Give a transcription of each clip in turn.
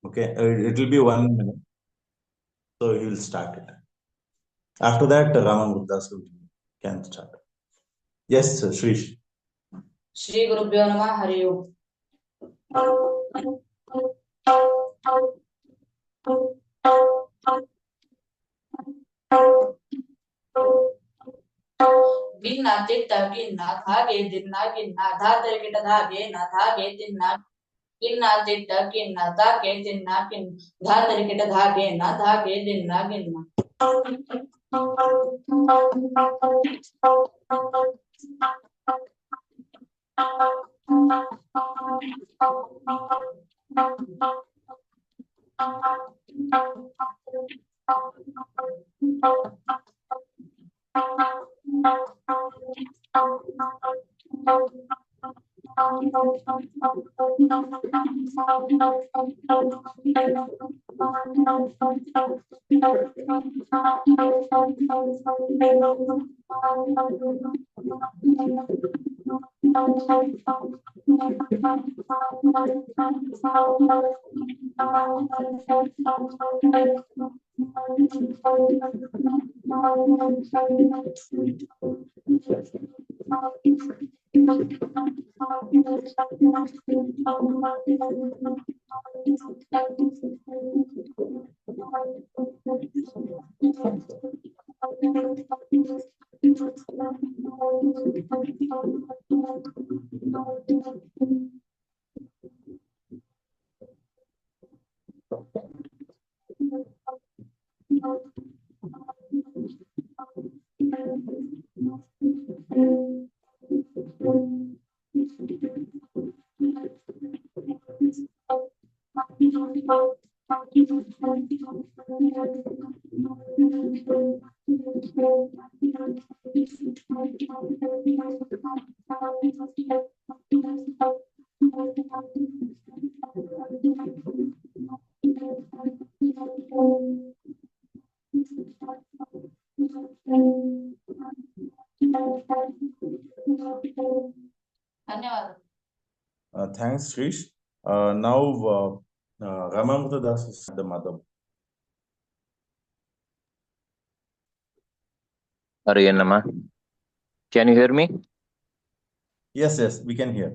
Okay, it will be 1 minute. So he will start it. After that, Ramamurdas can start. Yes, Shrish. Shri Gurubhyo Namah Hari Om. ಗಿನ್ನ ತಿಟ್ಟ ಗಿನ್ನ Dhaage ದಿನ್ನ ಗಿನ್ನ ಧಾತರಿ ಗಿಟ ಧಾಗೆ ನ ಧಾಗೆ ತಿನ್ನ ಗಿನ್ನ ತಿಟ್ಟ ಗಿನ್ನ ಧಾಗೆ ದಿನ್ನ ಗಿನ್ನ ಧಾತರಿ ಗಿಟ ಧಾಗೆ ನ ಧಾಗೆ ದಿನ್ನ ಗಿನ್ನ ಧನ್ಯವಾದ. Thanks, Shrish. Now, Ramamurdas is the mother. Hare Namah. Can you hear me? Yes, we can hear.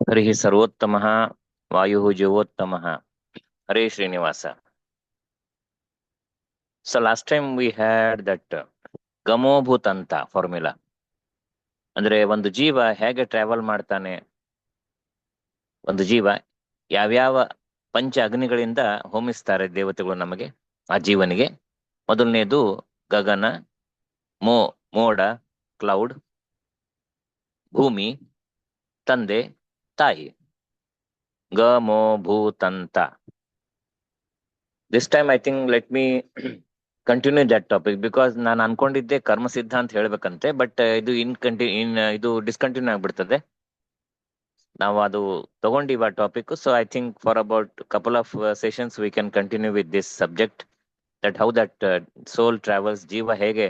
Harihi Sarvottamaha Vayuhu Jivotamaha. Hare Srinivasa. So last time we had that Gamobhutanta formula. ಅಂದ್ರೆ ಒಂದು ಜೀವ ಹೇಗೆ travel ಮಾಡ್ತಾನೆ, ಒಂದು ಜೀವ ಯಾವ್ಯಾವ ಪಂಚ ಅಗ್ನಿಗಳಿಂದ ಹೋಮಿಸ್ತಾರೆ ದೇವತೆಗಳು ನಮಗೆ, ಆ ಜೀವನಿಗೆ. ಮೊದಲನೇದು ಗಗನ, ಮೋಡ, ಕ್ಲೌಡ್, ಭೂಮಿ, ತಂದೆ, ತಾಯಿ. ಗ ಮೋ ಭೂತಂತ. This time I think let me continue that topic, because ನಾನು ಅನ್ಕೊಂಡಿದ್ದೆ ಕರ್ಮ ಸಿದ್ಧ ಅಂತ ಹೇಳ್ಬೇಕಂತೆ, ಬಟ್ ಇದು ಇದು ಡಿಸ್ಕಂಟಿನ್ಯೂ ಆಗ್ಬಿಡ್ತದೆ. ನಾವು ಅದು ತಗೊಂಡಿವ topic. So I think for about couple of sessions we can continue with this subject, that how that soul travels. ಜೀವ ಹೇಗೆ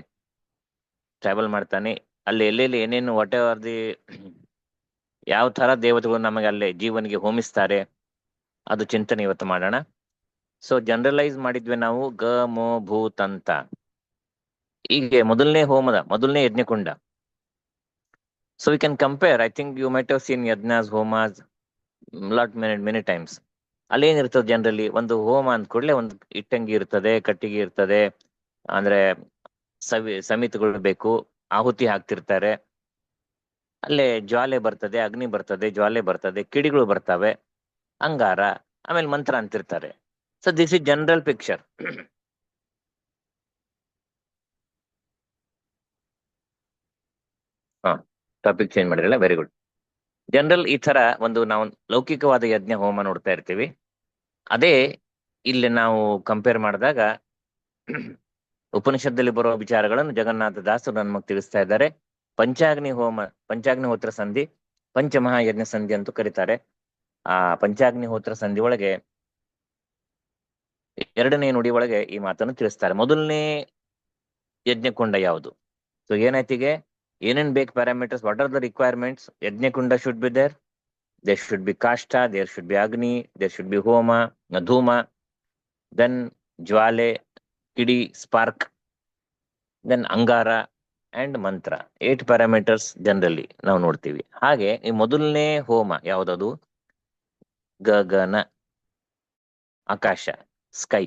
ಟ್ರಾವೆಲ್ ಮಾಡ್ತಾನೆ, ಅಲ್ಲಿ ಎಲ್ಲೆಲ್ಲಿ ಏನೇನು ವಾಟ್ ಎವರ್ ದಿ ಯಾವ ತರ ದೇವತೆಗಳು ನಮಗೆ ಅಲ್ಲೇ ಜೀವನಿಗೆ ಹೋಮಿಸ್ತಾರೆ, ಅದು ಚಿಂತನೆ ಇವತ್ತು ಮಾಡೋಣ. ಸೊ ಜನರಲೈಸ್ ಮಾಡಿದ್ವಿ ನಾವು ಗ ಮೋ ಭೂತಂತ. ಹೀಗೆ ಮೊದಲನೇ ಹೋಮದ ಮೊದಲನೇ ಯಜ್ಞಕುಂಡ. So we can compare. I think you might have seen yajnas homas many times. ಅಲ್ಲಿ ಏನಿರ್ತದೆ ಜನರಲಿ, ಒಂದು ಹೋಮ ಅಂದ ಕೂಡಲೇ ಒಂದು ಇಟ್ಟಂಗಿ ಇರ್ತದೆ, ಕಟ್ಟಿಗೆ ಇರ್ತದೆ, ಅಂದ್ರೆ ಸಮಿತಿಗಳು ಬೇಕು, ಆಹುತಿ ಹಾಕ್ತಿರ್ತಾರೆ, ಅಲ್ಲೇ ಜ್ವಾಲೆ ಬರ್ತದೆ, ಅಗ್ನಿ ಬರ್ತದೆ, ಜ್ವಾಲೆ ಬರ್ತದೆ, ಕಿಡಿಗಳು ಬರ್ತವೆ, ಅಂಗಾರ, ಆಮೇಲೆ ಮಂತ್ರ ಅಂತಿರ್ತಾರೆ. So this is general picture. Topic change ಮಾಡಿರಲ್ಲ, ವೆರಿ ಗುಡ್. ಜನರಲ್ ಈ ತರ ಒಂದು ನಾವು ಲೌಕಿಕವಾದ ಯಜ್ಞ ಹೋಮ ನೋಡ್ತಾ ಇರ್ತೀವಿ. ಅದೇ ಇಲ್ಲಿ ನಾವು ಕಂಪೇರ್ ಮಾಡಿದಾಗ ಉಪನಿಷತ್ತಲ್ಲಿ ಬರುವ ವಿಚಾರಗಳನ್ನು ಜಗನ್ನಾಥ ದಾಸರು ನಮಗೆ ತಿಳಿಸ್ತಾ ಇದ್ದಾರೆ. ಪಂಚಾಗ್ನಿಹೋತ್ರ ಸಂಧಿ, ಪಂಚಮಹಾಯಜ್ಞ ಸಂಧಿ ಅಂತೂ ಕರೀತಾರೆ. ಆ ಪಂಚಾಗ್ನಿಹೋತ್ರ ಸಂಧಿ ಒಳಗೆ ಎರಡನೇ ನುಡಿ ಒಳಗೆ ಈ ಮಾತನ್ನು ತಿಳಿಸ್ತಾರೆ. ಮೊದಲನೇ ಯಜ್ಞಕುಂಡ ಯಾವುದು? ಸೊ ಏನಾಯ್ತಿಗೆ ಏನೇನ್ ಬೇಕು parameters, what are the requirements? Yajnakunda should be there, there should be kashta, there should be agni, there should be homa, dhuma, then ಜ್ವಾಲೆ, ಕಿಡಿ, ಸ್ಪಾರ್ಕ್, then ಅಂಗಾರ ಅಂಡ್ ಮಂತ್ರ. 8 ಪ್ಯಾರಾಮೀಟರ್ಸ್ ಜನರಲಿ ನಾವು ನೋಡ್ತೀವಿ. ಹಾಗೆ ಈ ಮೊದಲನೇ ಹೋಮ ಯಾವ್ದದು? ಗಗನ, ಆಕಾಶ, ಸ್ಕೈ.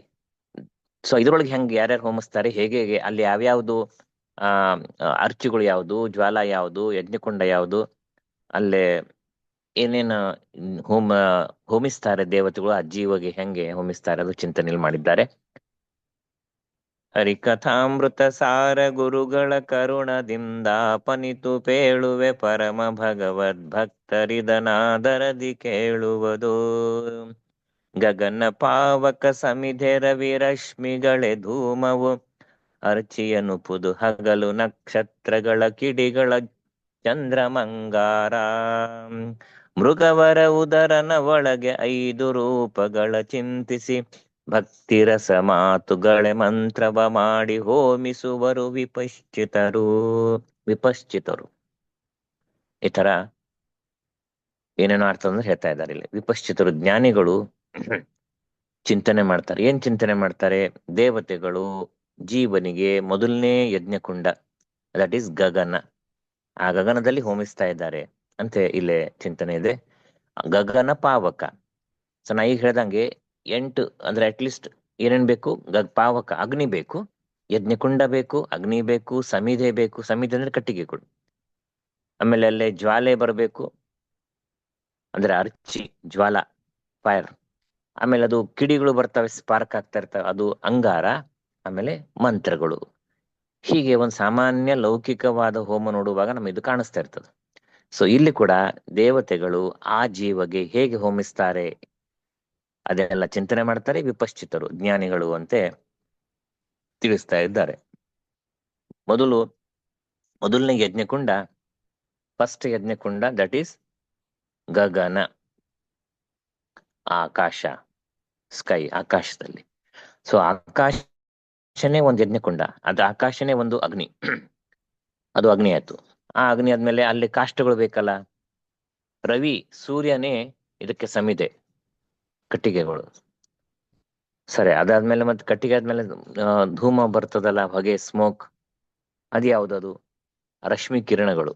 ಸೊ ಇದ್ರೊಳಗೆ ಹೆಂಗೆ ಯಾರ್ಯಾರು ಹೋಮಿಸ್ತಾರೆ, ಹೇಗೆ ಹೇಗೆ, ಅಲ್ಲಿ ಯಾವ್ಯಾವ್ದು ಅರ್ಚಿಗಳು ಯಾವುದು, ಜ್ವಾಲ ಯಾವುದು, ಯಜ್ಞಕುಂಡ ಯಾವುದು, ಅಲ್ಲೇ ಏನೇನು ಹೋಮಿಸ್ತಾರೆ ದೇವತೆಗಳು, ಆ ಜೀವಗೆ ಹೆಂಗೆ ಹೋಮಿಸ್ತಾರೆ ಅದು ಚಿಂತನೆಯಲ್ಲಿ ಮಾಡಿದ್ದಾರೆ. ಹರಿಕಥಾಮೃತ ಸಾರ ಗುರುಗಳ ಕರುಣದಿಂದ ಪನಿತು ಪೇಳುವೆ ಪರಮ ಭಗವದ್ ಭಕ್ತರಿದನಾದರದಿ ಕೇಳುವುದು. ಗಗನ ಪಾವಕ ಸಮಿಧೆ ರವಿ ರಶ್ಮಿಗಳೇ ಧೂಮವು, ಅರ್ಚಿಯನು ಪುದು ಹಗಲು ನಕ್ಷತ್ರಗಳ ಕಿಡಿಗಳ ಚಂದ್ರಮಂಗಾರ. ಮೃಗವರ ಉದರನ ಒಳಗೆ 5 ರೂಪಗಳ ಚಿಂತಿಸಿ, ಭಕ್ತಿರಸ ಮಾತುಗಳೇ ಮಂತ್ರವ ಮಾಡಿ ಹೋಮಿಸುವರು ವಿಪಶ್ಚಿತರು. ಈ ತರ ಏನೇನೋ ಅರ್ಥ ಅಂದ್ರೆ ಹೇಳ್ತಾ ಇದ್ದಾರೆ ಇಲ್ಲಿ. ವಿಪಶ್ಚಿತರು ಜ್ಞಾನಿಗಳು ಚಿಂತನೆ ಮಾಡ್ತಾರೆ. ಏನ್ ಚಿಂತನೆ ಮಾಡ್ತಾರೆ? ದೇವತೆಗಳು ಜೀವನಿಗೆ ಮೊದಲನೇ ಯಜ್ಞಕುಂಡ, ದಟ್ ಈಸ್ ಗಗನ, ಆ ಗಗನದಲ್ಲಿ ಹೋಮಿಸ್ತಾ ಇದ್ದಾರೆ ಅಂತೆ ಇಲ್ಲೇ ಚಿಂತನೆ ಇದೆ. ಗಗನ ಪಾವಕ. ಸೊ ನಾ ಈಗ ಹೇಳ್ದಂಗೆ 8 ಅಂದ್ರೆ ಅಟ್ಲೀಸ್ಟ್ ಏನೇನ್ ಬೇಕು? ಪಾವಕ ಅಗ್ನಿ ಬೇಕು, ಯಜ್ಞಕುಂಡ ಬೇಕು, ಅಗ್ನಿ ಬೇಕು, ಸಮಿಧೆ ಬೇಕು. ಸಮಿಧೆ ಅಂದ್ರೆ ಕಟ್ಟಿಗೆಗಳು. ಆಮೇಲೆ ಅಲ್ಲೇ ಜ್ವಾಲೆ ಬರಬೇಕು, ಅಂದ್ರೆ ಅರ್ಚಿ, ಜ್ವಾಲ, ಫೈರ್. ಆಮೇಲೆ ಅದು ಕಿಡಿಗಳು ಬರ್ತವೆ, ಸ್ಪಾರ್ಕ್ ಆಗ್ತಾ ಇರ್ತವೆ, ಅದು ಅಂಗಾರ. ಆಮೇಲೆ ಮಂತ್ರಗಳು. ಹೀಗೆ ಒಂದು ಸಾಮಾನ್ಯ ಲೌಕಿಕವಾದ ಹೋಮ ನೋಡುವಾಗ ನಮ್ಗೆ ಇದು ಕಾಣಿಸ್ತಾ ಇರ್ತದೆ. ಸೊ ಇಲ್ಲಿ ಕೂಡ ದೇವತೆಗಳು ಆ ಜೀವಗೆ ಹೇಗೆ ಹೋಮಿಸ್ತಾರೆ ಅದೆಲ್ಲ ಚಿಂತನೆ ಮಾಡ್ತಾರೆ ವಿಪಶ್ಚಿತರು, ಜ್ಞಾನಿಗಳು ಅಂತೆ ತಿಳಿಸ್ತಾ ಇದ್ದಾರೆ. ಮೊದಲನೇ ಯಜ್ಞಕುಂಡ, first yajnakunda, that is gagana, akasha, sky, ಆಕಾಶದಲ್ಲಿ. ಸೊ ಆಕಾಶನೇ ಒಂದು ಯಜ್ಞಕುಂಡ, ಅದು ಆಕಾಶನೇ ಒಂದು ಅಗ್ನಿ, ಅದು ಅಗ್ನಿ ಆಯ್ತು. ಆ ಅಗ್ನಿ ಆದ್ಮೇಲೆ ಅಲ್ಲಿ ಕಾಷ್ಟಗಳು ಬೇಕಲ್ಲ, ರವಿ, ಸೂರ್ಯನೇ ಇದಕ್ಕೆ ಸಮಿದೆ, ಕಟ್ಟಿಗೆಗಳು. ಸರಿ, ಅದಾದ್ಮೇಲೆ ಮತ್ತೆ ಕಟ್ಟಿಗೆ ಆದ್ಮೇಲೆ ಧೂಮ ಬರ್ತದಲ್ಲ, ಹೊಗೆ, ಸ್ಮೋಕ್, ಅದು ಯಾವ್ದದು? ರಶ್ಮಿ ಕಿರಣಗಳು,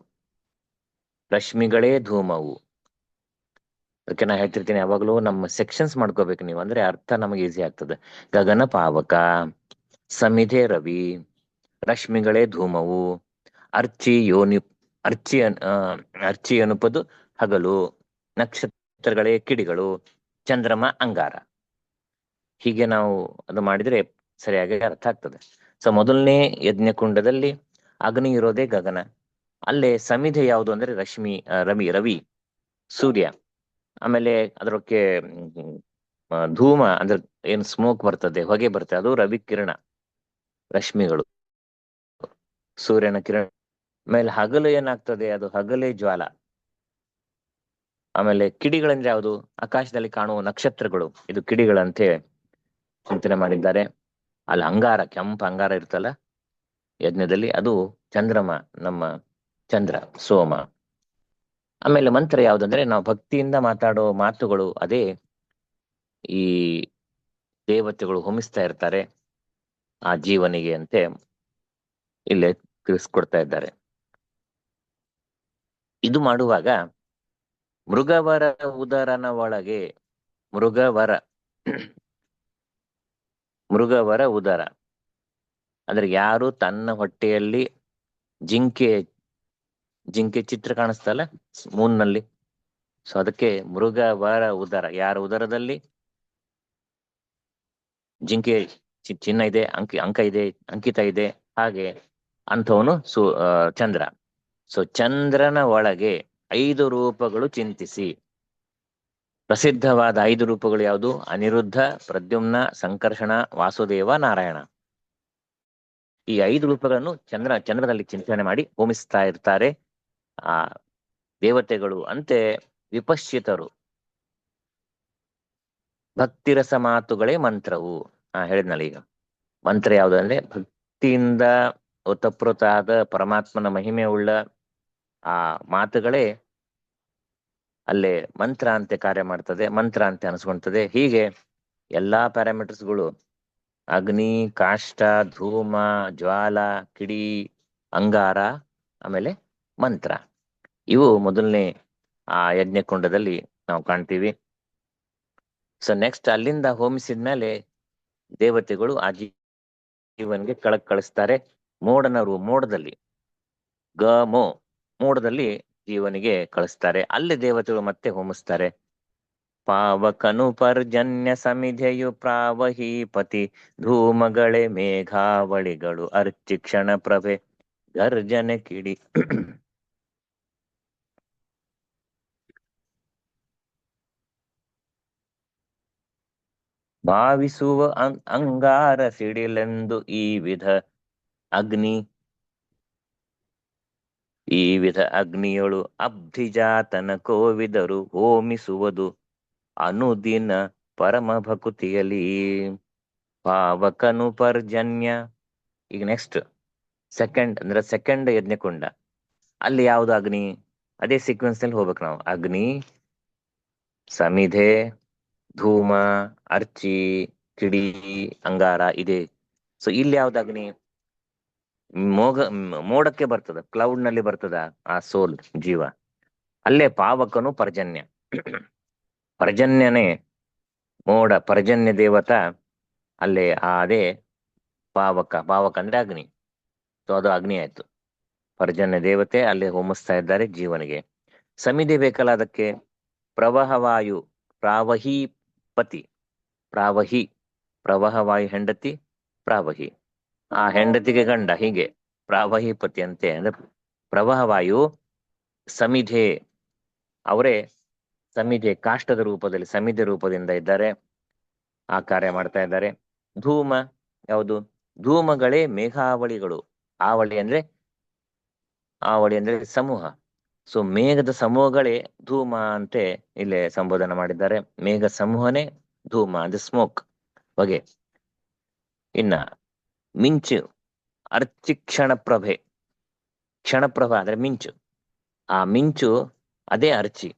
ರಶ್ಮಿಗಳೇ ಧೂಮವು. ಅದಕ್ಕೆ ನಾ ಹೇಳ್ತಿರ್ತೀನಿ ಯಾವಾಗ್ಲೂ ನಮ್ಮ ಸೆಕ್ಷನ್ಸ್ ಮಾಡ್ಕೋಬೇಕು ನೀವು, ಅಂದ್ರೆ ಅರ್ಥ ನಮಗೆ ಈಸಿ ಆಗ್ತದೆ. ಗಗನ ಪಾವಕ, ಸಮಿಧೆ ರವಿ, ರಶ್ಮಿಗಳೇ ಧೂಮವು, ಅರ್ಚಿ ಅನುಪದು ಹಗಲು, ನಕ್ಷತ್ರಗಳೇ ಕಿಡಿಗಳು, ಚಂದ್ರಮ ಅಂಗಾರ. ಹೀಗೆ ನಾವು ಅದು ಮಾಡಿದ್ರೆ ಸರಿಯಾಗಿ ಅರ್ಥ ಆಗ್ತದೆ. ಸೊ ಮೊದಲನೇ ಯಜ್ಞಕುಂಡದಲ್ಲಿ ಅಗ್ನಿ ಇರೋದೇ ಗಗನ. ಅಲ್ಲೇ ಸಮಿಧೆ ಯಾವುದು ಅಂದ್ರೆ ರವಿ, ಸೂರ್ಯ. ಆಮೇಲೆ ಅದಕ್ಕೆ ಧೂಮ ಅಂದ್ರೆ ಏನ್ ಸ್ಮೋಕ್ ಬರ್ತದೆ, ಹೊಗೆ ಬರ್ತದೆ, ಅದು ರವಿ ಕಿರಣ, ರಶ್ಮಿಗಳು, ಸೂರ್ಯನ ಕಿರಣ. ಆಮೇಲೆ ಹಗಲು ಏನಾಗ್ತದೆ, ಅದು ಹಗಲೇ ಜ್ವಾಲ. ಆಮೇಲೆ ಕಿಡಿಗಳಂದ್ರೆ ಯಾವುದು? ಆಕಾಶದಲ್ಲಿ ಕಾಣುವ ನಕ್ಷತ್ರಗಳು, ಇದು ಕಿಡಿಗಳಂತೆ ಚಿಂತನೆ ಮಾಡಿದ್ದಾರೆ. ಅಲ್ಲಿ ಅಂಗಾರ, ಕೆಂಪು ಅಂಗಾರ ಇರ್ತಲ್ಲ ಯಜ್ಞದಲ್ಲಿ, ಅದು ಚಂದ್ರಮ, ನಮ್ಮ ಚಂದ್ರ, ಸೋಮ. ಆಮೇಲೆ ಮಂತ್ರ ಯಾವ್ದಂದ್ರೆ ನಾವು ಭಕ್ತಿಯಿಂದ ಮಾತಾಡೋ ಮಾತುಗಳು, ಅದೇ ಈ ದೇವತೆಗಳು ಹೋಮಿಸ್ತಾ ಇರ್ತಾರೆ ಆ ಜೀವನಿಗೆ ಅಂತೆ ಇಲ್ಲೇ ತಿಳಿಸ್ಕೊಡ್ತಾ ಇದ್ದಾರೆ. ಇದು ಮಾಡುವಾಗ ಮೃಗವರ ಉದರನ ಒಳಗೆ, ಮೃಗವರ ಉದರ ಅಂದ್ರೆ ಯಾರು ತನ್ನ ಹೊಟ್ಟೆಯಲ್ಲಿ ಜಿಂಕೆ ಚಿತ್ರ ಕಾಣಿಸ್ತಲ್ಲ ಮೂನ್ನಲ್ಲಿ, ಸೊ ಅದಕ್ಕೆ ಮೃಗವರ ಉದರ, ಯಾರ ಉದರದಲ್ಲಿ ಜಿಂಕೆ ಚಿಹ್ನ ಇದೆ, ಅಂಕಿತ ಇದೆ, ಹಾಗೆ ಅಂಥವನು ಚಂದ್ರ. ಸೊ ಚಂದ್ರನ ಒಳಗೆ 5 ರೂಪಗಳು ಚಿಂತಿಸಿ. ಪ್ರಸಿದ್ಧವಾದ 5 ರೂಪಗಳು ಯಾವುದು? ಅನಿರುದ್ಧ, ಪ್ರದ್ಯುಮ್ನ, ಸಂಕರ್ಷಣ, ವಾಸುದೇವ, ನಾರಾಯಣ. ಈ 5 ರೂಪಗಳನ್ನು ಚಂದ್ರದಲ್ಲಿ ಚಿಂತನೆ ಮಾಡಿ ಹೋಮಿಸ್ತಾ ಇರ್ತಾರೆ ಆ ದೇವತೆಗಳು ಅಂತೆ ವಿಪಶ್ಚಿತರು. ಭಕ್ತಿರಸ ಮಾತುಗಳೇ ಮಂತ್ರವು. ಹೇಳಿದ್ನಲ್ಲ ಈಗ, ಮಂತ್ರ ಯಾವುದು ಅಂದ್ರೆ ಭಕ್ತಿಯಿಂದ ಒತಪ್ರೋತಾದ ಪರಮಾತ್ಮನ ಮಹಿಮೆ ಉಳ್ಳ ಆ ಮಾತುಗಳೇ ಅಲ್ಲೇ ಮಂತ್ರ ಅಂತೆ ಕಾರ್ಯ ಮಾಡ್ತದೆ, ಮಂತ್ರ ಅಂತೆ ಅನಿಸ್ಕೊಳ್ತದೆ. ಹೀಗೆ ಎಲ್ಲಾ ಪ್ಯಾರಾಮೀಟರ್ಸ್ಗಳು ಅಗ್ನಿ, ಕಾಷ್ಟ, ಧೂಮ, ಜ್ವಾಲ, ಕಿಡಿ, ಅಂಗಾರ, ಆಮೇಲೆ ಮಂತ್ರ, ಇವು ಮೊದಲನೇ ಆ ಯಜ್ಞಕುಂಡದಲ್ಲಿ ನಾವು ಕಾಣ್ತೀವಿ. ಸೊ ನೆಕ್ಸ್ಟ್ ಅಲ್ಲಿಂದ ಹೋಮಿಸಿದ್ಮೇಲೆ ದೇವತೆಗಳು ಆ ಜೀವನ್ಗೆ ಕಳಿಸ್ತಾರೆ. ಮೋಡದಲ್ಲಿ ಮೋಡದಲ್ಲಿ ಜೀವನಿಗೆ ಕಳಿಸ್ತಾರೆ. ಅಲ್ಲಿ ದೇವತೆಗಳು ಮತ್ತೆ ಹೋಮಿಸ್ತಾರೆ. ಪಾವಕನು ಪರ್ಜನ್ಯ ಸಮಿಧೆಯು ಪ್ರಾವಹೀಪತಿ ಧೂಮಗಳೇ ಮೇಘಾವಳಿಗಳು ಅರ್ಚಿಕ್ಷಣ ಪ್ರಭೆ ಗರ್ಜನೆ ಕಿಡಿ. ಭಾವಿಸುವ ಅಂಗಾರ ಸಿಡಿಲೆಂದು ಈ ವಿಧ ಅಗ್ನಿಯೊಳು ಅಬ್ಧಿಜಾತನ ಕೋವಿದರು ಹೋಮಿಸುವುದು ಅನುದಿನ ಪರಮ ಭಕುತಿಯಲಿ. ಪಾವಕನು ಪರ್ಜನ್ಯ. ಈಗ ನೆಕ್ಸ್ಟ್ ಸೆಕೆಂಡ್ ಯಜ್ಞಕುಂಡ. ಅಲ್ಲಿ ಯಾವುದು ಅಗ್ನಿ? ಅದೇ ಸೀಕ್ವೆನ್ಸ್ ನಲ್ಲಿ ಹೋಗ್ಬೇಕು ನಾವು. ಅಗ್ನಿ, ಸಮಿಧೆ, ಧೂಮ, ಅರ್ಚಿ, ಕಿಡಿ, ಅಂಗಾರ ಇದೆ. ಸೊ ಇಲ್ಲಿ ಯಾವ್ದು ಅಗ್ನಿ? ಮೋಡಕ್ಕೆ ಬರ್ತದ, ಕ್ಲೌಡ್ ನಲ್ಲಿ ಬರ್ತದ ಆ ಸೋಲ್ ಜೀವ. ಅಲ್ಲೇ ಪಾವಕನು ಪರ್ಜನ್ಯ. ಪರ್ಜನ್ಯನೇ ಮೋಡ, ಪರ್ಜನ್ಯ ದೇವತಾ ಅಲ್ಲೇ ಅದೇ ಪಾವಕ ಅಂದ್ರೆ ಅಗ್ನಿ. ಸೊ ಅದು ಅಗ್ನಿ ಆಯ್ತು. ಪರ್ಜನ್ಯ ದೇವತೆ ಅಲ್ಲೇ ಹೋಮಿಸ್ತಾ ಇದ್ದಾರೆ ಜೀವನಿಗೆ. ಸಮಿಧೆ ಬೇಕಲ್ಲ ಅದಕ್ಕೆ. ಪ್ರವಾಹವಾಯು, ಪ್ರಾವಹೀಪತಿ, ಪ್ರವಾಹವಾಯು ಹೆಂಡತಿ, ಪ್ರಾವಹಿ ಆ ಹೆಂಡತಿಗೆ ಗಂಡ. ಹೀಗೆ ಪ್ರಾವಹೀಪತಿ ಅಂತೆ ಅಂದ್ರೆ ಪ್ರವಾಹವಾಯು ಸಮಿಧೆ, ಅವರೇ ಸಮಿಧೆ ಕಾಷ್ಟದ ರೂಪದಲ್ಲಿ ಸಮಿಧೆ ರೂಪದಿಂದ ಇದ್ದಾರೆ, ಆ ಕಾರ್ಯ ಮಾಡ್ತಾ ಇದ್ದಾರೆ. ಧೂಮ ಯಾವುದು? ಧೂಮಗಳೇ ಮೇಘಾವಳಿಗಳು. ಆವಳಿ ಅಂದ್ರೆ ಸಮೂಹ. ಸೊ ಮೇಘದ ಸಮೂಹಗಳೇ ಧೂಮ ಅಂತೆ ಇಲ್ಲೇ ಸಂಬೋಧನೆ ಮಾಡಿದ್ದಾರೆ. ಮೇಘ ಸಮೂಹನೇ ಧೂಮ ಅಂದ್ರೆ ಸ್ಮೋಕ್, ಹೊಗೆ. ಇನ್ನ ಮಿಂಚು, ಕ್ಷಣಪ್ರಭೆ ಅಂದ್ರೆ ಮಿಂಚು. ಆ ಮಿಂಚು ಅದೇ ಅರ್ಚಿ,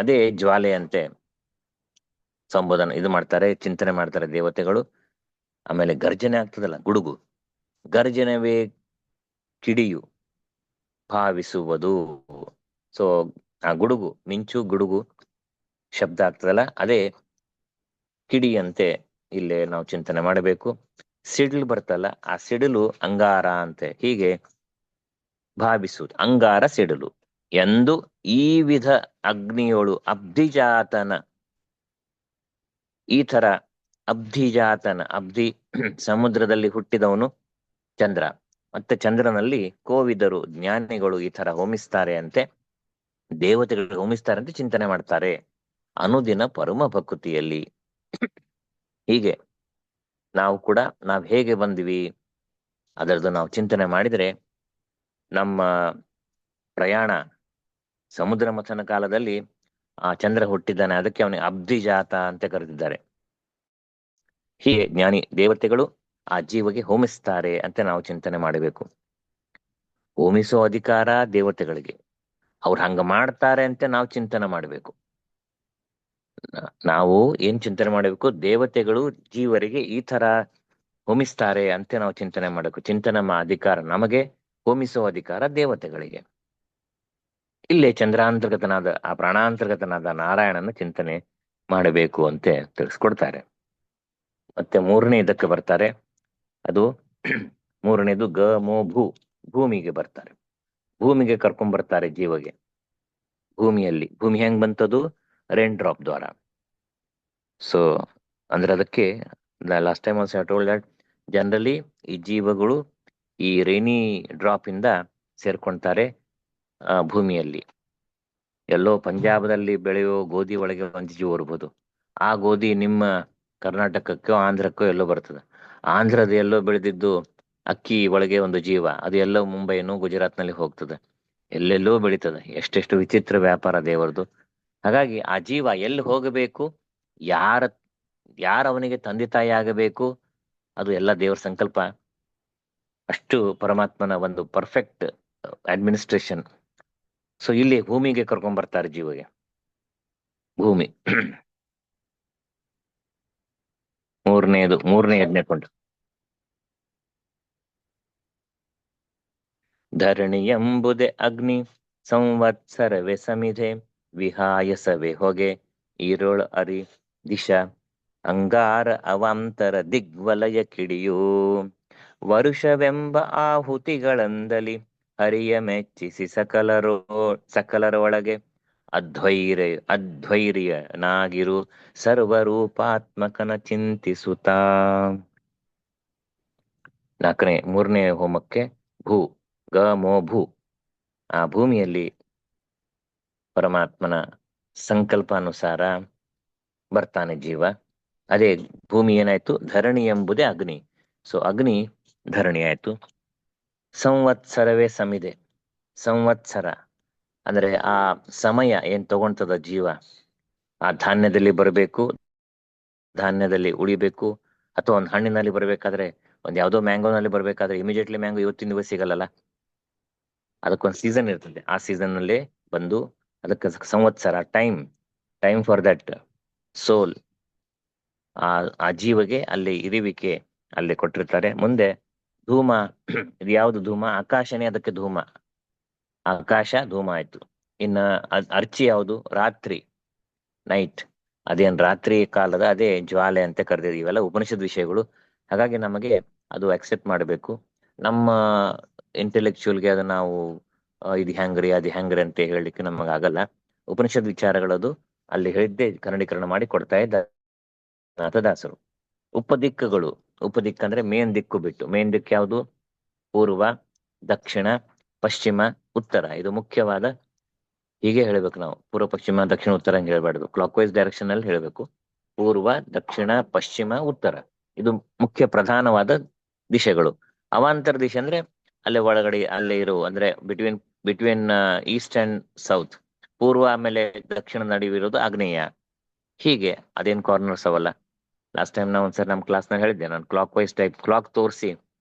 ಅದೇ ಜ್ವಾಲೆ ಅಂತೆ ಸಂಬೋಧನೆ ಇದು ಮಾಡ್ತಾರೆ, ಚಿಂತನೆ ಮಾಡ್ತಾರೆ ದೇವತೆಗಳು. ಆಮೇಲೆ ಗರ್ಜನೆ ಆಗ್ತದಲ್ಲ, ಗುಡುಗು, ಗರ್ಜನವೇ ಕಿಡಿಯು ಭಾವಿಸುವುದು. ಸೊ ಆ ಗುಡುಗು, ಮಿಂಚು ಗುಡುಗು ಶಬ್ದ ಆಗ್ತದಲ್ಲ, ಅದೇ ಕಿಡಿಯಂತೆ ಇಲ್ಲೇ ನಾವು ಚಿಂತನೆ ಮಾಡಬೇಕು. ಸಿಡಿಲು ಬರ್ತಲ್ಲ, ಆ ಸಿಡಿಲು ಅಂಗಾರ ಅಂತೆ. ಹೀಗೆ ಭಾವಿಸುವುದು ಅಂಗಾರ ಸಿಡಿಲು ಎಂದು ಈ ವಿಧ ಅಗ್ನಿಯೋಳು ಅಬ್ಧಿಜಾತನ. ಈ ತರ ಅಬ್ಧಿ ಸಮುದ್ರದಲ್ಲಿ ಹುಟ್ಟಿದವನು ಚಂದ್ರ, ಮತ್ತೆ ಚಂದ್ರನಲ್ಲಿ ಕೋವಿದರು ಜ್ಞಾನಿಗಳು ಈ ತರ ಹೋಮಿಸ್ತಾರೆ ಅಂತೆ, ದೇವತೆಗಳು ಹೋಮಿಸ್ತಾರೆ ಅಂತ ಚಿಂತನೆ ಮಾಡ್ತಾರೆ ಅನುದಿನ ಪರಮ ಭಕುತಿಯಲ್ಲಿ. ಹೀಗೆ ನಾವು ಹೇಗೆ ಬಂದ್ವಿ ಅದರದ್ದು ನಾವು ಚಿಂತನೆ ಮಾಡಿದ್ರೆ, ನಮ್ಮ ಪ್ರಯಾಣ ಸಮುದ್ರ ಮಥನ ಕಾಲದಲ್ಲಿ ಆ ಚಂದ್ರ ಹುಟ್ಟಿದ್ದಾನೆ, ಅದಕ್ಕೆ ಅವನಿಗೆ ಅಬ್ಧಿಜಾತ ಅಂತ ಕರೆದಿದ್ದಾರೆ. ಹೀಗೆ ಜ್ಞಾನಿ ದೇವತೆಗಳು ಆ ಜೀವಗೆ ಹೋಮಿಸ್ತಾರೆ ಅಂತ ನಾವು ಚಿಂತನೆ ಮಾಡಬೇಕು. ಹೋಮಿಸೋ ಅಧಿಕಾರ ದೇವತೆಗಳಿಗೆ, ಅವ್ರು ಹಂಗ ಮಾಡ್ತಾರೆ ಅಂತ ನಾವು ಚಿಂತನೆ ಮಾಡಬೇಕು. ನಾವು ಏನ್ ಚಿಂತನೆ ಮಾಡಬೇಕು? ದೇವತೆಗಳು ಜೀವರಿಗೆ ಈ ತರ ಹೋಮಿಸ್ತಾರೆ ಅಂತ ನಾವು ಚಿಂತನೆ ಮಾಡಬೇಕು. ಚಿಂತನೆ ಅಧಿಕಾರ ನಮಗೆ, ಹೋಮಿಸುವ ಅಧಿಕಾರ ದೇವತೆಗಳಿಗೆ. ಇಲ್ಲೇ ಚಂದ್ರಾಂತರ್ಗತನಾದ ಆ ಪ್ರಾಣಾಂತರ್ಗತನಾದ ನಾರಾಯಣನ ಚಿಂತನೆ ಮಾಡಬೇಕು ಅಂತ ತಿಳಿಸ್ಕೊಡ್ತಾರೆ. ಮತ್ತೆ ಮೂರನೇ ಇದಕ್ಕೆ ಬರ್ತಾರೆ, ಅದು ಮೂರನೇದು ಭೂಮಿಗೆ ಬರ್ತಾರೆ. ಭೂಮಿಗೆ ಕರ್ಕೊಂಡ್ ಬರ್ತಾರೆ ಜೀವಗೆ. ಭೂಮಿ ಹೆಂಗ್ ಬಂತದು? ರೈನ್ ಡ್ರಾಪ್ ದ್ವಾರ. ಸೊ ಅಂದ್ರೆ ಅದಕ್ಕೆ last time also I told that generally ಈ ಜೀವಗಳು ಈ ರೈನಿ ಡ್ರಾಪ್ ಇಂದ ಸೇರ್ಕೊಂತಾರೆ ಭೂಮಿಯಲ್ಲಿ. ಎಲ್ಲೋ ಪಂಜಾಬದಲ್ಲಿ ಬೆಳೆಯೋ ಗೋಧಿ ಒಳಗೆ ಒಂದು ಜೀವ ಇರ್ಬೋದು, ಆ ಗೋಧಿ ನಿಮ್ಮ ಕರ್ನಾಟಕಕ್ಕೋ ಆಂಧ್ರಕ್ಕೋ ಎಲ್ಲೋ ಬರ್ತದೆ. ಆಂಧ್ರದ ಎಲ್ಲೋ ಬೆಳೆದಿದ್ದು ಅಕ್ಕಿ ಒಳಗೆ ಒಂದು ಜೀವ, ಅದು ಎಲ್ಲೋ ಮುಂಬೈನೋ ಗುಜರಾತ್ನಲ್ಲಿ ಹೋಗ್ತದೆ, ಎಲ್ಲೆಲ್ಲೋ ಬೆಳೀತದೆ. ಎಷ್ಟೆಷ್ಟು ವಿಚಿತ್ರ ವ್ಯಾಪಾರ ದೇವರದು. ಹಾಗಾಗಿ ಆ ಜೀವ ಎಲ್ಲಿ ಹೋಗಬೇಕು, ಯಾರ ಅವನಿಗೆ ತಂದೆ ತಾಯಿ ಆಗಬೇಕು, ಅದು ಎಲ್ಲ ದೇವರ ಸಂಕಲ್ಪ. ಅಷ್ಟು ಪರಮಾತ್ಮನ ಒಂದು ಪರ್ಫೆಕ್ಟ್ ಅಡ್ಮಿನಿಸ್ಟ್ರೇಷನ್. ಸೊ ಇಲ್ಲಿ ಭೂಮಿಗೆ ಕರ್ಕೊಂಡ್ ಬರ್ತಾರೆ ಜೀವಗೆ. ಭೂಮಿ. ಮೂರನೇ ಯಜ್ಞ ಕೊಂಡು ಧರಣಿ ಎಂಬುದೇ ಅಗ್ನಿ ಸಂವತ್ಸರವೇ ಸಮಿಧೆ ವಿಹಾಯಸವೇ ಹೊಗೆ ಈರೋಳ ಅರಿ ದಿಶಾ ಅಂಗಾರ ಅವಾಂತರ ದಿಗ್ವಲಯ ಕಿಡಿಯೂ ವರುಷವೆಂಬ ಆಹುತಿಗಳಂದಲಿ ಹರಿಯ ಮೆಚ್ಚಿಸಿ ಸಕಲರ ಒಳಗೆ ಅದ್ವೈರ್ಯನಾಗಿರು ಸರ್ವರೂಪಾತ್ಮಕನ ಚಿಂತಿಸುತ್ತಾ. ಮೂರನೇ ಹೋಮಕ್ಕೆ ಭೂ ಗ ಮೋ ಭೂ. ಆ ಭೂಮಿಯಲ್ಲಿ ಪರಮಾತ್ಮನ ಸಂಕಲ್ಪಾನುಸಾರ ಬರ್ತಾನೆ ಜೀವ. ಅದೇ ಭೂಮಿ ಏನಾಯ್ತು? ಧರಣಿ ಎಂಬುದೇ ಅಗ್ನಿ. ಸೊ ಅಗ್ನಿ ಧರಣಿ ಆಯ್ತು. ಸಂವತ್ಸರವೇ ಸಮಿದೆ. ಸಂವತ್ಸರ ಅಂದ್ರೆ ಆ ಸಮಯ ಏನ್ ತಗೊಂತದ ಜೀವ, ಆ ಧಾನ್ಯದಲ್ಲಿ ಬರಬೇಕು, ಧಾನ್ಯದಲ್ಲಿ ಉಳಿಬೇಕು, ಅಥವಾ ಒಂದು ಹಣ್ಣಿನಲ್ಲಿ ಬರ್ಬೇಕಾದ್ರೆ, ಒಂದ್ ಯಾವ್ದೋ ಮ್ಯಾಂಗೋನಲ್ಲಿ ಬರ್ಬೇಕಾದ್ರೆ ಇಮಿಡಿಯೇಟ್ಲಿ ಮ್ಯಾಂಗೋ ಇವತ್ತಿನ ದಿವಸ ಸಿಗಲ್ಲ. ಅದಕ್ಕೊಂದು ಸೀಸನ್ ಇರ್ತದೆ. ಆ ಸೀಸನ್ ನಲ್ಲಿ ಬಂದು ಅದಕ್ಕೆ ಸಂವತ್ಸರ, ಟೈಮ್ ಫಾರ್ ದಟ್ ಸೋಲ್, ಆ ಜೀವಗೆ ಅಲ್ಲಿ ಇರುವಿಕೆ ಅಲ್ಲಿ ಕೊಟ್ಟಿರ್ತಾರೆ. ಮುಂದೆ ಧೂಮ, ಇದು ಯಾವ್ದು ಧೂಮ? ಆಕಾಶನೇ ಅದಕ್ಕೆ ಧೂಮ. ಆಕಾಶ ಧೂಮ ಆಯ್ತು. ಇನ್ನ ಅರ್ಚಿ ಯಾವುದು? ರಾತ್ರಿ, ನೈಟ್. ಅದೇನ್ ರಾತ್ರಿ ಕಾಲದ ಅದೇ ಜ್ವಾಲೆ ಅಂತ ಕರೆದಿದ್ದೀವಿ. ಇವೆಲ್ಲ ಉಪನಿಷತ್ ವಿಷಯಗಳು. ಹಾಗಾಗಿ ನಮಗೆ ಅದು ಅಕ್ಸೆಪ್ಟ್ ಮಾಡಬೇಕು. ನಮ್ಮ ಇಂಟೆಲೆಕ್ಚುಯಲ್ಗೆ ಅದು ನಾವು ಇದು ಹೆಂಗ್ರಿ ಅದು ಹೆಂಗ್ರಿ ಅಂತ ಹೇಳಲಿಕ್ಕೆ ನಮಗಾಗಲ್ಲ. ಉಪನಿಷತ್ ವಿಚಾರಗಳದು ಅಲ್ಲಿ ಹೇಳಿದ್ದೇ ಕನ್ನಡೀಕರಣ ಮಾಡಿ ಕೊಡ್ತಾ ಇದ್ದಾರೆ ದಾಸರು. ಉಪದಿಕ್ಕುಗಳು, ಉಪದಿಕ್ ಅಂದ್ರೆ ಮೇನ್ ದಿಕ್ಕು ಬಿಟ್ಟು. ಮೇನ್ ದಿಕ್ಕು ಯಾವುದು? ಪೂರ್ವ, ದಕ್ಷಿಣ, ಪಶ್ಚಿಮ, ಉತ್ತರ. ಇದು ಮುಖ್ಯವಾದ. ಹೀಗೆ ಹೇಳ್ಬೇಕು ನಾವು. ಪೂರ್ವ, ಪಶ್ಚಿಮ, ದಕ್ಷಿಣ, ಉತ್ತರ ಅಂತ ಹೇಳ್ಬಾರ್ದು. ಕ್ಲಾಕ್ ವೈಸ್ ಡೈರೆಕ್ಷನ್ ಅಲ್ಲಿ ಹೇಳ್ಬೇಕು. ಪೂರ್ವ, ದಕ್ಷಿಣ, ಪಶ್ಚಿಮ, ಉತ್ತರ. ಇದು ಮುಖ್ಯ ಪ್ರಧಾನವಾದ ದಿಶೆಗಳು. ಅವಾಂತರ ದಿಶೆ ಅಂದ್ರೆ ಅಲ್ಲೇ ಒಳಗಡೆ ಅಲ್ಲೇ ಇರೋ, ಅಂದ್ರೆ ಬಿಟ್ವೀನ್ ಈಸ್ಟ್ ಅಂಡ್ ಸೌತ್. ಪೂರ್ವ ಆಮೇಲೆ ದಕ್ಷಿಣ ನಡುವಿರೋದು ಆಗ್ನೇಯ. ಹೀಗೆ ಅದೇನ್ ಕಾರ್ನರ್ಸ್ ಅವಲ್ಲ. ಲಾಸ್ಟ್ ಟೈಮ್ ನಾವು ಒಂದ್ಸರಿ ನಮ್ಮ ಕ್ಲಾಸ್ನಾಗ ಹೇಳಿದ್ದೆ, ನಾನು ಕ್ಲಾಕ್ ವೈಸ್ ಟೈಪ್ ಕ್ಲಾಕ್ ತೋರಿಸಿ,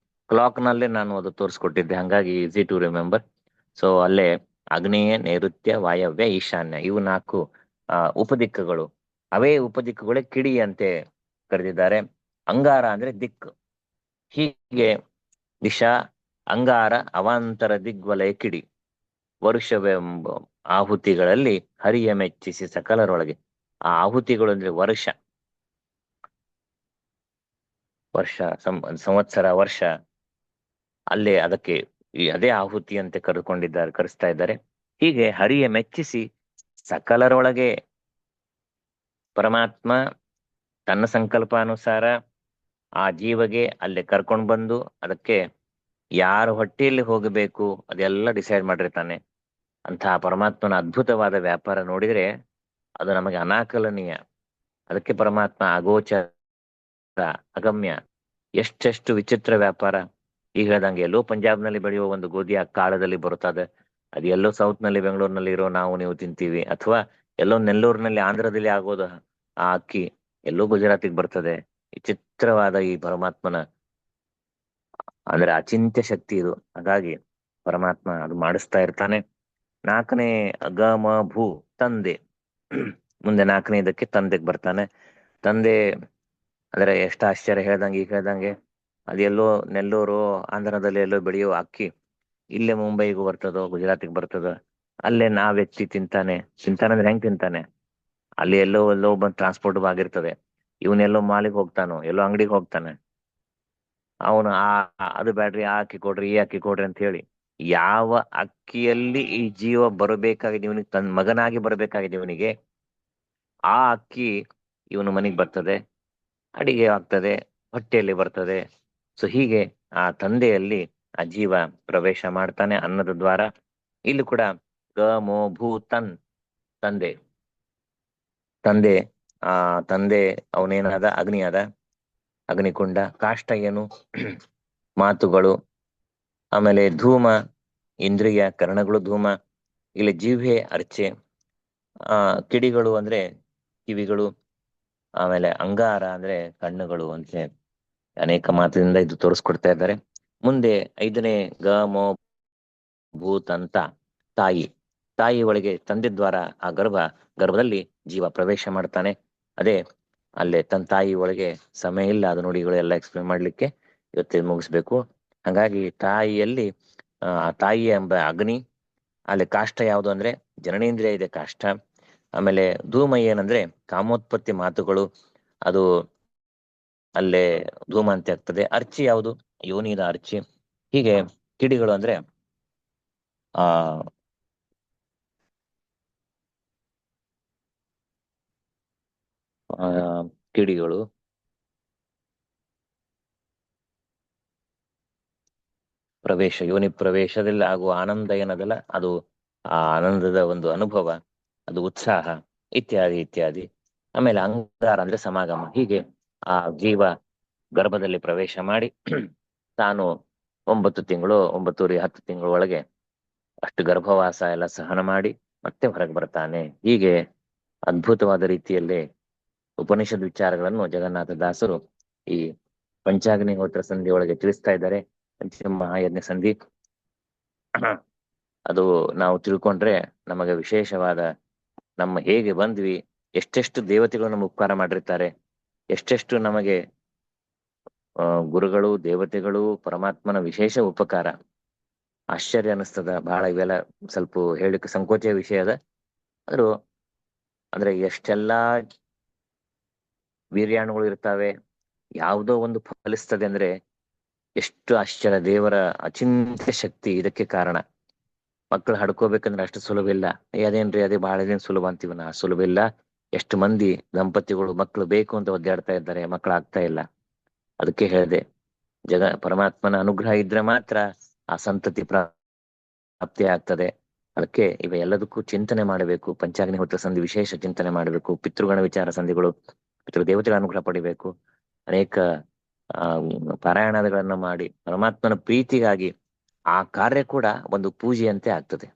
ಕ್ಲಾಕ್ ನಲ್ಲೇ ನಾನು ಅದು ತೋರಿಸ್ಕೊಟ್ಟಿದ್ದೆ. ಹಂಗಾಗಿ ಈಸಿ ಟು ರಿಮೆಂಬರ್. ಸೊ ಅಲ್ಲೇ ಆಗ್ನೇಯ, ನೈಋತ್ಯ, ವಾಯವ್ಯ, ಈಶಾನ್ಯ, ಇವು 4 ಉಪದಿಕ್ಕುಗಳು. ಅವೇ ಉಪದಿಕ್ಕುಗಳೇ ಕಿಡಿ ಅಂತೆ ಕರೆದಿದ್ದಾರೆ. ಅಂಗಾರ ಅಂದ್ರೆ ದಿಕ್ಕು. ಹೀಗೆ ದಿಶಾ, ಅಂಗಾರ, ಅವಾಂತರ, ದಿಗ್ವಲಯ, ಕಿಡಿ. ವರುಷವೆಂಬ ಆಹುತಿಗಳಲ್ಲಿ ಹರಿಯ ಮೆಚ್ಚಿಸಿ ಸಕಲರೊಳಗೆ. ಆ ಆಹುತಿಗಳು ಅಂದ್ರೆ ವರ್ಷ, ಸಂವತ್ಸರ, ವರ್ಷ. ಅಲ್ಲೇ ಅದಕ್ಕೆ ಅದೇ ಆಹುತಿ ಅಂತೆ ಕರೆಸ್ತಾ ಇದ್ದಾರೆ. ಹೀಗೆ ಹರಿಯ ಮೆಚ್ಚಿಸಿ ಸಕಲರೊಳಗೆ ಪರಮಾತ್ಮ ತನ್ನ ಸಂಕಲ್ಪಾನುಸಾರ ಆ ಜೀವಗೆ ಅಲ್ಲಿ ಕರ್ಕೊಂಡು ಬಂದು ಅದಕ್ಕೆ ಯಾರ ಹೊಟ್ಟೆಯಲ್ಲಿ ಹೋಗಬೇಕು ಅದೆಲ್ಲ ಡಿಸೈಡ್ ಮಾಡಿರ್ತಾನೆ. ಅಂತಹ ಪರಮಾತ್ಮನ ಅದ್ಭುತವಾದ ವ್ಯಾಪಾರ ನೋಡಿದ್ರೆ ಅದು ನಮಗೆ ಅನಾಕಲನೀಯ. ಅದಕ್ಕೆ ಪರಮಾತ್ಮ ಅಗೋಚರ, ಅಗಮ್ಯ. ಎಷ್ಟೆಷ್ಟು ವಿಚಿತ್ರ ವ್ಯಾಪಾರ. ಈಗ ಹೇಳ್ದಂಗೆ ಎಲ್ಲೋ ಪಂಜಾಬ್ನಲ್ಲಿ ಬೆಳೆಯುವ ಒಂದು ಗೋಧಿ ಆ ಕಾಳದಲ್ಲಿ ಬರುತ್ತದೆ. ಅದು ಎಲ್ಲೋ ಸೌತ್ ನಲ್ಲಿ, ಬೆಂಗಳೂರಿನಲ್ಲಿ ಇರೋ ನಾವು ನೀವು ತಿಂತೀವಿ. ಅಥವಾ ಎಲ್ಲೋ ನೆಲ್ಲೂರಿನಲ್ಲಿ, ಆಂಧ್ರದಲ್ಲಿ ಆಗೋದು ಆ ಅಕ್ಕಿ ಎಲ್ಲೋ ಗುಜರಾತಿಗೆ ಬರ್ತದೆ. ವಿಚಿತ್ರವಾದ ಈ ಪರಮಾತ್ಮನ ಅಂದ್ರೆ ಅಚಿಂತ್ಯ ಶಕ್ತಿ ಇದು. ಹಾಗಾಗಿ ಪರಮಾತ್ಮ ಅದು ಮಾಡಿಸ್ತಾ ಇರ್ತಾನೆ. 4ನೇ ಅಗಮ ಭೂ ತಂದೆ. ಮುಂದೆ 4ನೇ ಇದಕ್ಕೆ ತಂದೆಗೆ ಬರ್ತಾನೆ. ತಂದೆ ಅಂದ್ರೆ ಎಷ್ಟು ಆಶ್ಚರ್ಯ. ಹೇಳ್ದಂಗೆ ಅದೆಲ್ಲೋ ನೆಲ್ಲೂರು, ಆಂಧ್ರದಲ್ಲಿ ಎಲ್ಲೋ ಬೆಳೆಯೋ ಅಕ್ಕಿ ಇಲ್ಲೇ ಮುಂಬೈಗೂ ಬರ್ತದೋ, ಗುಜರಾತಿಗೆ ಬರ್ತದೋ. ಅಲ್ಲೇ ವ್ಯಕ್ತಿ ತಿಂತಾನೆ ಅಂದ್ರೆ ಹೆಂಗ್ ತಿಂತಾನೆ? ಅಲ್ಲಿ ಎಲ್ಲೋ ಬಂದು ಟ್ರಾನ್ಸ್ಪೋರ್ಟ್ ಆಗಿರ್ತದೆ. ಇವನೆಲ್ಲೋ ಮಾಲಿಗೆ ಹೋಗ್ತಾನೋ, ಎಲ್ಲೋ ಅಂಗಡಿಗೆ ಹೋಗ್ತಾನೆ. ಅವನು ಅದು ಬ್ಯಾಡ್ರಿ, ಆ ಅಕ್ಕಿ ಕೊಡ್ರಿ, ಈ ಅಕ್ಕಿ ಕೊಡ್ರಿ ಅಂತ ಹೇಳಿ, ಯಾವ ಅಕ್ಕಿಯಲ್ಲಿ ಈ ಜೀವ ಬರಬೇಕಾಗಿದೆ ಇವನಿಗೆ, ತನ್ನ ಮಗನಾಗಿ ಬರಬೇಕಾಗಿದೆ ಇವನಿಗೆ, ಆ ಅಕ್ಕಿ ಇವನು ಮನೆಗೆ ಬರ್ತದೆ, ಅಡಿಗೆ ಆಗ್ತದೆ, ಹೊಟ್ಟೆಯಲ್ಲಿ ಬರ್ತದೆ. ಸೊ ಹೀಗೆ ಆ ತಂದೆಯಲ್ಲಿ ಆ ಜೀವ ಪ್ರವೇಶ ಮಾಡ್ತಾನೆ ಅನ್ನದ ದ್ವಾರ. ಇಲ್ಲಿ ಕೂಡ ಗ ಮೋ ಭೂ ತಂದೆ. ತಂದೆ ಅವನೇನಾದ? ಅಗ್ನಿ ಆದ. ಅಗ್ನಿಕುಂಡ. ಕಾಷ್ಟ ಏನು? ಮಾತುಗಳು. ಆಮೇಲೆ ಧೂಮ, ಇಂದ್ರಿಯ ಕರ್ಣಗಳು ಧೂಮ. ಇಲ್ಲಿ ಜಿಹ್ವೆ ಅರ್ಚೆ. ಕಿಡಿಗಳು ಅಂದ್ರೆ ಕಿವಿಗಳು. ಆಮೇಲೆ ಅಂಗಾರ ಅಂದ್ರೆ ಕಣ್ಣುಗಳು ಅಂತ ಅನೇಕ ಮಾತಿನಿಂದ ಇದು ತೋರಿಸ್ಕೊಡ್ತಾ ಇದ್ದಾರೆ. ಮುಂದೆ 5ನೇ ಗ ಮೋ ಭೂತಂತ ತಾಯಿ. ತಾಯಿ ಒಳಗೆ ತಂದೆ ದ್ವಾರ ಆ ಗರ್ಭದಲ್ಲಿ ಜೀವ ಪ್ರವೇಶ ಮಾಡ್ತಾನೆ. ಅದೇ ಅಲ್ಲೇ ತನ್ನ ತಾಯಿ ಒಳಗೆ ಸಮಯ ಇಲ್ಲ ಅದು ನುಡಿಗಳೆಲ್ಲ ಎಕ್ಸ್ಪ್ಲೇನ್ ಮಾಡ್ಲಿಕ್ಕೆ, ಇವತ್ತೇ ಮುಗಿಸ್ಬೇಕು. ಹಾಗಾಗಿ ತಾಯಿಯಲ್ಲಿ ತಾಯಿ ಎಂಬ ಅಗ್ನಿ, ಅಲ್ಲಿ ಕಾಷ್ಟ ಯಾವುದು ಅಂದ್ರೆ ಜನನೇಂದ್ರಿಯ ಇದೆ ಕಾಷ್ಟ. ಆಮೇಲೆ ಧೂಮ ಏನಂದ್ರೆ ಕಾಮೋತ್ಪತ್ತಿ ಮಾತುಗಳು, ಅದು ಅಲ್ಲೇ ಧೂಮ ಅಂತ ಆಗ್ತದೆ. ಅರ್ಚಿ ಯಾವುದು? ಯೋನಿದ ಅರ್ಚಿ. ಹೀಗೆ ಕಿಡಿಗಳು ಅಂದ್ರೆ ಆ ಕಿಡಿಗಳು ಪ್ರವೇಶ, ಯೋನಿ ಪ್ರವೇಶದಲ್ಲಿ ಆಗುವ ಆನಂದ ಏನದಲ್ಲ, ಅದು ಆ ಆನಂದದ ಒಂದು ಅನುಭವ, ಅದು ಉತ್ಸಾಹ ಇತ್ಯಾದಿ ಇತ್ಯಾದಿ. ಆಮೇಲೆ ಅಂಗಾರ ಅಂದ್ರೆ ಸಮಾಗಮ. ಹೀಗೆ ಆ ಜೀವ ಗರ್ಭದಲ್ಲಿ ಪ್ರವೇಶ ಮಾಡಿ ತಾನು 9 ತಿಂಗಳು 9 10 ತಿಂಗಳ ಒಳಗೆ ಅಷ್ಟು ಗರ್ಭವಾಸ ಎಲ್ಲ ಸಹನ ಮಾಡಿ ಮತ್ತೆ ಹೊರಗೆ ಬರ್ತಾನೆ. ಹೀಗೆ ಅದ್ಭುತವಾದ ರೀತಿಯಲ್ಲಿ ಉಪನಿಷದ್ ವಿಚಾರಗಳನ್ನು ಜಗನ್ನಾಥ ದಾಸರು ಈ ಪಂಚಾಗ್ನಿಹೋತ್ರ ಸಂಧಿ ಒಳಗೆ ತಿಳಿಸ್ತಾ ಇದ್ದಾರೆ. ಪಂಚ ಮಹಾಯಜ್ಞ ಸಂಧಿ ಅದು ನಾವು ತಿಳ್ಕೊಂಡ್ರೆ ನಮಗೆ ವಿಶೇಷವಾದ, ನಮ್ಮ ಹೇಗೆ ಬಂದ್ವಿ, ಎಷ್ಟೆಷ್ಟು ದೇವತೆಗಳು ನಮ್ಗೆ ಉಪಕಾರ ಮಾಡಿರ್ತಾರೆ, ಎಷ್ಟೆಷ್ಟು ನಮಗೆ ಗುರುಗಳು ದೇವತೆಗಳು ಪರಮಾತ್ಮನ ವಿಶೇಷ ಉಪಕಾರ, ಆಶ್ಚರ್ಯ ಅನಿಸ್ತದ ಬಹಳ. ಇವೆಲ್ಲ ಸ್ವಲ್ಪ ಹೇಳಿಕ್ಕೆ ಸಂಕೋಚ ವಿಷಯ ಅದ. ಆದ್ರೂ ಅಂದ್ರೆ ಎಷ್ಟೆಲ್ಲಾ ವೀರ್ಯಾಣುಗಳು ಇರ್ತಾವೆ, ಯಾವುದೋ ಒಂದು ಫಲಿಸ್ತದೆ ಅಂದ್ರೆ ಎಷ್ಟು ಆಶ್ಚರ್ಯ. ದೇವರ ಅಚಿಂತ್ಯ ಶಕ್ತಿ ಇದಕ್ಕೆ ಕಾರಣ. ಮಕ್ಕಳು ಹಡ್ಕೋಬೇಕಂದ್ರೆ ಅಷ್ಟು ಸುಲಭ ಇಲ್ಲ. ಅದೇನ್ರಿ ಅದೇ ಬಹಳ ದಿನ ಸುಲಭ ಅಂತೀವಿ ನಾ, ಸುಲಭ ಇಲ್ಲ. ಎಷ್ಟು ಮಂದಿ ದಂಪತಿಗಳು ಮಕ್ಕಳು ಬೇಕು ಅಂತ ಒದ್ದಾಡ್ತಾ ಇದ್ದಾರೆ, ಮಕ್ಕಳು ಆಗ್ತಾ ಇಲ್ಲ. ಅದಕ್ಕೆ ಹೇಳಿದೆ, ಪರಮಾತ್ಮನ ಅನುಗ್ರಹ ಇದ್ರೆ ಮಾತ್ರ ಆ ಸಂತತಿ ಪ್ರಾಪ್ತಿ ಆಗ್ತದೆ. ಅದಕ್ಕೆ ಇವ ಎಲ್ಲದಕ್ಕೂ ಚಿಂತನೆ ಮಾಡಬೇಕು. ಪಂಚಾಗ್ನಿಹೋತ್ರ ಸಂಧಿ ವಿಶೇಷ ಚಿಂತನೆ ಮಾಡಬೇಕು. ಪಿತೃಗಣ ವಿಚಾರ ಸಂಧಿಗಳು, ಪಿತೃದೇವತೆಗಳ ಅನುಗ್ರಹ ಪಡಿಬೇಕು. ಅನೇಕ ಪಾರಾಯಣಗಳನ್ನ ಮಾಡಿ ಪರಮಾತ್ಮನ ಪ್ರೀತಿಗಾಗಿ ಆ ಕಾರ್ಯ ಕೂಡ ಒಂದು ಪೂಜೆಯಂತೆ ಆಗ್ತದೆ.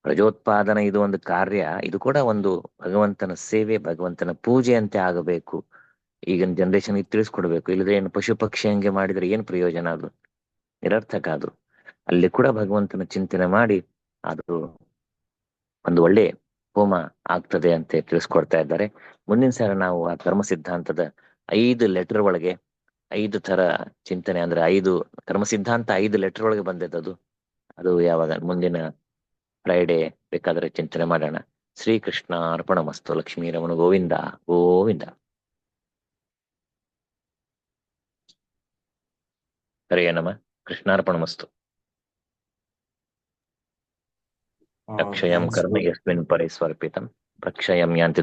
ಪ್ರಜೋತ್ಪಾದನ ಇದು ಒಂದು ಕಾರ್ಯ, ಇದು ಕೂಡ ಒಂದು ಭಗವಂತನ ಸೇವೆ, ಭಗವಂತನ ಪೂಜೆಯಂತೆ ಆಗಬೇಕು. ಈಗಿನ ಜನರೇಷನ್ ತಿಳಿಸ್ಕೊಡ್ಬೇಕು. ಇಲ್ಲದ್ರೆ ಏನು ಪಶು ಪಕ್ಷಿ ಹಂಗೆ ಮಾಡಿದ್ರೆ ಏನು ಪ್ರಯೋಜನ? ಅದು ನಿರರ್ಥಕ. ಅದು ಅಲ್ಲಿ ಕೂಡ ಭಗವಂತನ ಚಿಂತನೆ ಮಾಡಿ ಅದು ಒಂದು ಒಳ್ಳೆ ಹೋಮ ಆಗ್ತದೆ ಅಂತ ತಿಳಿಸ್ಕೊಡ್ತಾ ಇದ್ದಾರೆ. ಮುಂದಿನ ಸಲ ನಾವು ಆ ಕರ್ಮ ಸಿದ್ಧಾಂತದ 5 ಲೆಟರ್ ಒಳಗೆ 5 ತರ ಚಿಂತನೆ, ಅಂದ್ರೆ 5 ಕರ್ಮ ಸಿದ್ಧಾಂತ 5 ಲೆಟರ್ ಒಳಗೆ ಬಂದದ್ದು. ಅದು ಯಾವಾಗ ಮುಂದಿನ ಫ್ರೈಡೆ ಬೇಕಾದ್ರೆ ಚಿಂತನೆ ಮಾಡೋಣ. ಶ್ರೀಕೃಷ್ಣ ಅರ್ಪಣಮಸ್ತು. ಲಕ್ಷ್ಮೀ ರಮಣ ಗೋವಿಂದ ಗೋವಿಂದ. ಹರೇ ನಮಃ. ಕೃಷ್ಣಾರ್ಪಣಮಸ್ತು. ಅಕ್ಷಯಂ ಕರ್ಮ ಯಸ್ಮಿನ್ ಪರೇ ಸ್ವರ್ಪಿತಂ ಪ್ರಕ್ಷಯಂ ಯಾಂತಿ